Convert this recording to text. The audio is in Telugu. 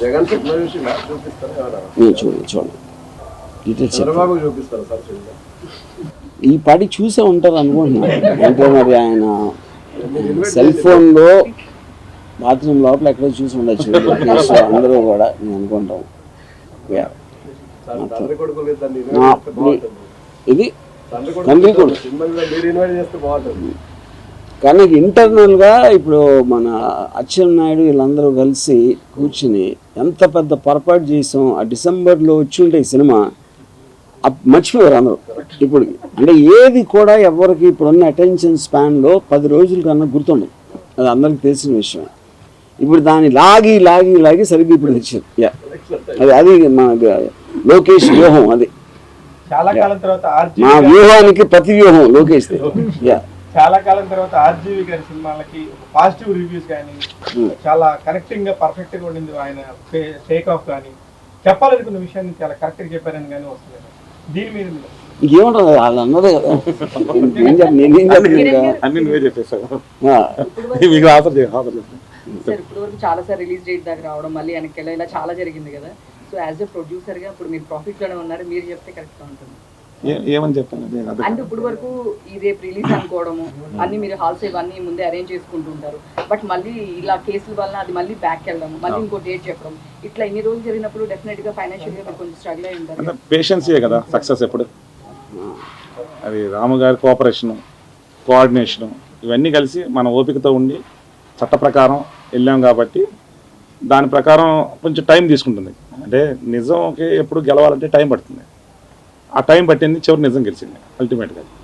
జగన్ చూపిస్తారు చూడండి ఈ పాటికి చూసే ఉంటారు అనుకుంటున్నాను. అంటే మరి ఆయన సెల్ ఫోన్లో బాత్రూమ్ లోపల ఎక్కడో చూసి ఉండొచ్చు అందరూ కూడా నేను అనుకుంటాం. ఇది తండ్రి కొడుకు కానీ ఇంటర్నల్గా ఇప్పుడు మన అచ్చెన్నాయుడు వీళ్ళందరూ కలిసి కూర్చుని ఎంత పెద్ద పొరపాటు చేసాం. ఆ డిసెంబర్లో వచ్చి ఉంటే ఈ సినిమా మర్చిపోయారు అందరూ. ఇప్పుడు అంటే ఏది కూడా ఎవరికి ఇప్పుడున్న అటెన్షన్ స్పాన్లో 10 రోజుల కన్నా గుర్తుండదు. అది అందరికి తెలిసిన విషయం. ఇప్పుడు దాన్ని లాగి లాగి లాగి సరిగ్గా ఇప్పుడు తెచ్చారు. అది మన లోకేష్ వ్యూహం. అది చాలా కాలం తర్వాత మా వ్యూహానికి ప్రతి వ్యూహం లోకేష్. చాలా కాలం తర్వాత ఆర్జీవి గారి సినిమాలకి పాజిటివ్ రివ్యూస్ కానీ చాలా కరెక్టింగ్ గా పర్ఫెక్ట్ గా ఉండింది. ఆయన టేక్ ఆఫ్ కానీ చెప్పాలనుకున్న విషయాన్ని చాలా కరెక్ట్ గా చెప్పారని కానీ వస్తుంది. దీని మీద ఇంకేముంటుంది వాళ్ళు అన్నదే కదా. నేనేం చెప్పేసాను. ఇప్పుడు వరకు చాలా సార్ రిలీజ్ డేట్ దాకా రావడం మళ్ళీ వెనక్కి ఇలా చాలా జరిగింది కదా. సో యాజ్ ఎ ప్రొడ్యూసర్ గా ఇప్పుడు మీరు ప్రాఫిట్ లోనే ఉన్నారు. మీరు చెప్తే కరెక్ట్ గా ఉంటుంది. ఏమని చెప్పాను అంటే ఇప్పుడు వరకు ఈ రేపు రిలీజ్ అనుకోవడము అన్ని మీరు హాల్స్ ఇవన్నీ ముందే అరేంజ్ చేసుకుంటూ ఉంటారు. బట్ మళ్ళీ ఇలా కేసుల వల్ల అది మళ్ళీ బ్యాక్ వెళ్ళడం మళ్ళీ ఇంకో డేట్ చెప్పడం ఇట్లా ఇన్ని రోజులు జరిగినప్పుడు డెఫినెట్ గా ఫైనాన్షియల్ గా మీరు కొంచెం స్ట్రగుల్ అయి ఉంటారు. పేషెన్సే కదా సక్సెస్. ఎప్పుడు అది రాము గారి కోఆపరేషను, కోఆర్డినేషను ఇవన్నీ కలిసి మన ఓపికతో ఉండి చట్ట ప్రకారం వెళ్ళాం కాబట్టి దాని ప్రకారం కొంచెం టైం తీసుకుంటుంది. అంటే నిజంకి ఎప్పుడు గెలవాలంటే టైం పడుతుంది. ఆ టైం పట్టింది చివరి నిజం గెలిచింది అల్టిమేట్గా.